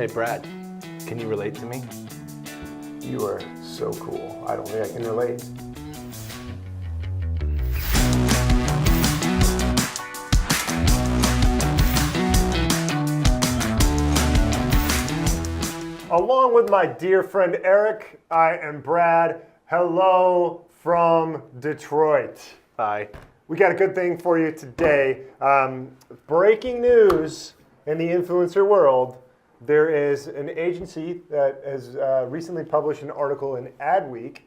Hey Brad, can you relate to me? You are so cool. I don't think I can relate. Along with my dear friend Eric, I am Brad. Hello from Detroit. Hi. We got a good thing for you today. Breaking news in the influencer world. There is an agency that has recently published an article in Adweek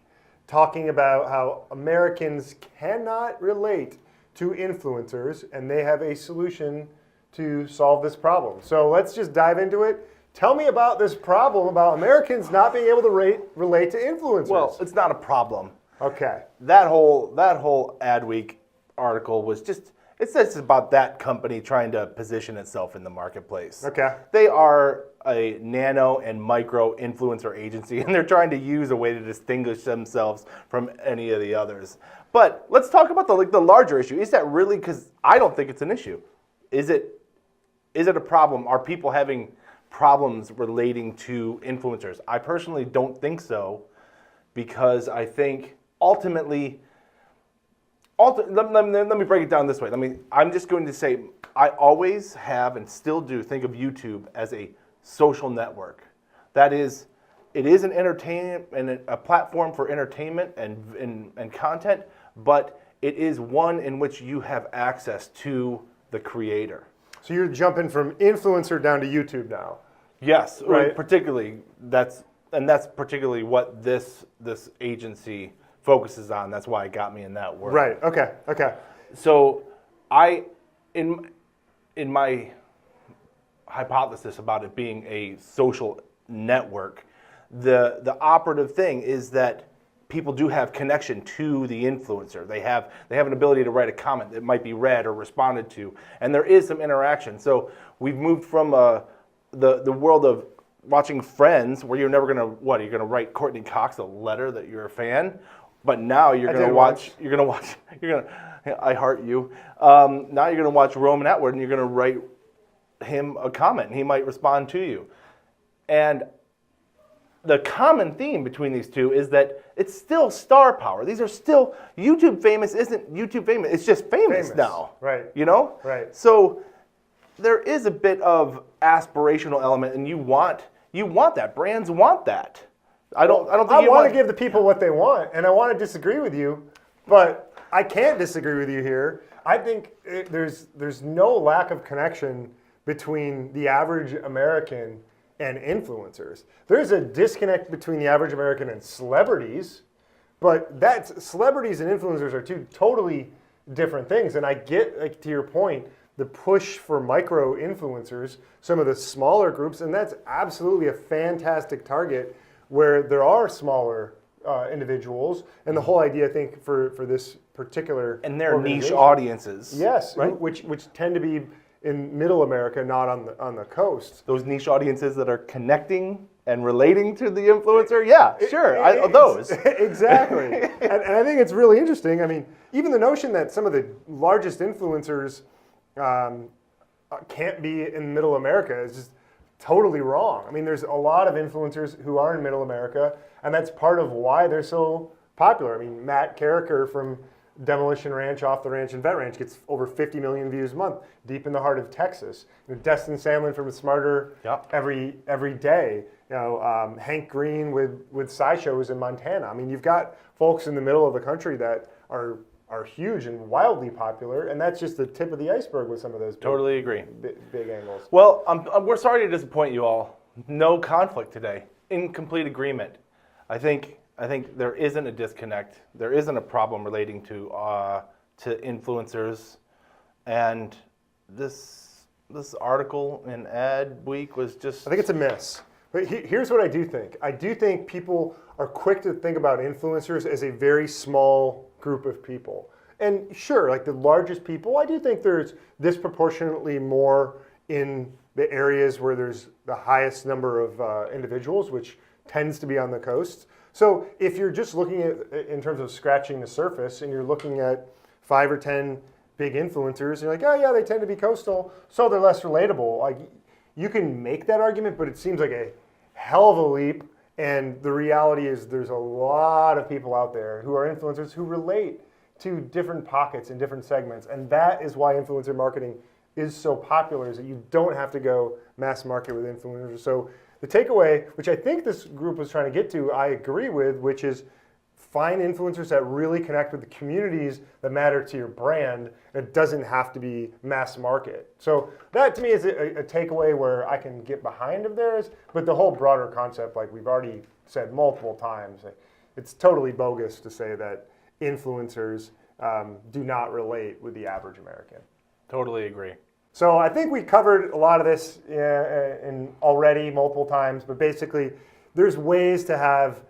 talking about how Americans cannot relate to influencers, and they have a solution to solve this problem. So let's just dive into it. Tell me about this problem about Americans not being able to relate to influencers. Well, it's not a problem. Okay. That whole Adweek article was just, it says about that company trying to position itself in the marketplace. Okay. They are a nano and micro influencer agency, and they're trying to use a way to distinguish themselves from any of the others. But let's talk about the larger issue. Is that really, because I don't think it's an issue. Is it a problem? Are people having problems relating to influencers? I personally don't think so, because I think ultimately, let me break it down this way. I'm just going to say, I always have and still do think of YouTube as a social network. That is, it is an entertainment and a platform for entertainment and content, but it is one in which you have access to the creator. So you're jumping from influencer down to YouTube now. Yes, right. Particularly that's particularly what this agency focuses on. That's why it got me in that world. Right. Okay. So in my hypothesis about it being a social network, the operative thing is that people do have connection to the influencer. They have an ability to write a comment that might be read or responded to, and there is some interaction. So we've moved from the world of watching Friends, where you're never gonna you're gonna write Courtney Cox a letter that you're a fan, but now you're gonna watch I heart you. Now you're gonna watch Roman Atwood, and you're gonna write him a comment, and he might respond to you. And the common theme between these two is that it's still star power. These are still, YouTube famous isn't YouTube famous. It's just famous now. Right. You know? Right. So there is a bit of aspirational element, and you want that. Brands want that. I don't think I want to give the people what they want, and I want to disagree with you, but I can't disagree with you here. I think there's no lack of connection between the average American and influencers. There's a disconnect between the average American and celebrities, but celebrities and influencers are two totally different things. And I get, like, to your point, the push for micro influencers, some of the smaller groups, and that's absolutely a fantastic target where there are smaller individuals. And the whole idea, I think, for this particular and they're niche audiences. Yes, right? which tend to be in middle America, not on the coast. Those niche audiences that are connecting and relating to the influencer, yeah, sure, those. Exactly. and I think it's really interesting. I mean, even the notion that some of the largest influencers can't be in middle America is just totally wrong. I mean, there's a lot of influencers who are in middle America, and that's part of why they're so popular. I mean, Matt Carricker from Demolition Ranch, Off the Ranch, and Vet Ranch gets over 50 million views a month, deep in the heart of Texas. Destin Sandlin from Smarter every day. You know, Hank Green with SciShows in Montana. I mean, you've got folks in the middle of the country that are huge and wildly popular, and that's just the tip of the iceberg with some of those totally agree. Big angles. Well, we're sorry to disappoint you all. No conflict today. In complete agreement. I think there isn't a disconnect. There isn't a problem relating to influencers, and this article in Adweek was just. I think it's a miss. But here's what I do think. I do think people are quick to think about influencers as a very small group of people. And sure, like the largest people, I do think there's disproportionately more in the areas where there's the highest number of individuals, which tends to be on the coast. So if you're just looking at, in terms of scratching the surface, and you're looking at 5 or 10 big influencers, and you're like, oh yeah, they tend to be coastal, so they're less relatable. Like, you can make that argument, but it seems like a hell of a leap. And the reality is there's a lot of people out there who are influencers who relate to different pockets and different segments. And that is why influencer marketing is so popular, is that you don't have to go mass market with influencers. So the takeaway, which I think this group was trying to get to, I agree with, which is find influencers that really connect with the communities that matter to your brand. It doesn't have to be mass market. So that to me is a takeaway where I can get behind of theirs, but the whole broader concept, like we've already said multiple times, it's totally bogus to say that influencers do not relate with the average American. Totally agree. So I think we covered a lot of this in already multiple times, but basically there's ways to have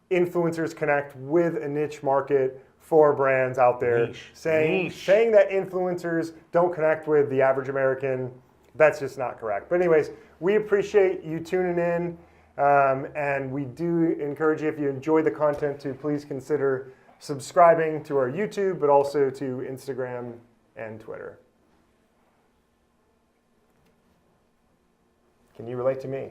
influencers connect with a niche market for brands out there. Saying that influencers don't connect with the average American, that's just not correct. But anyways, we appreciate you tuning in, and we do encourage you, if you enjoy the content, to please consider subscribing to our YouTube, but also to Instagram and Twitter. Can you relate to me?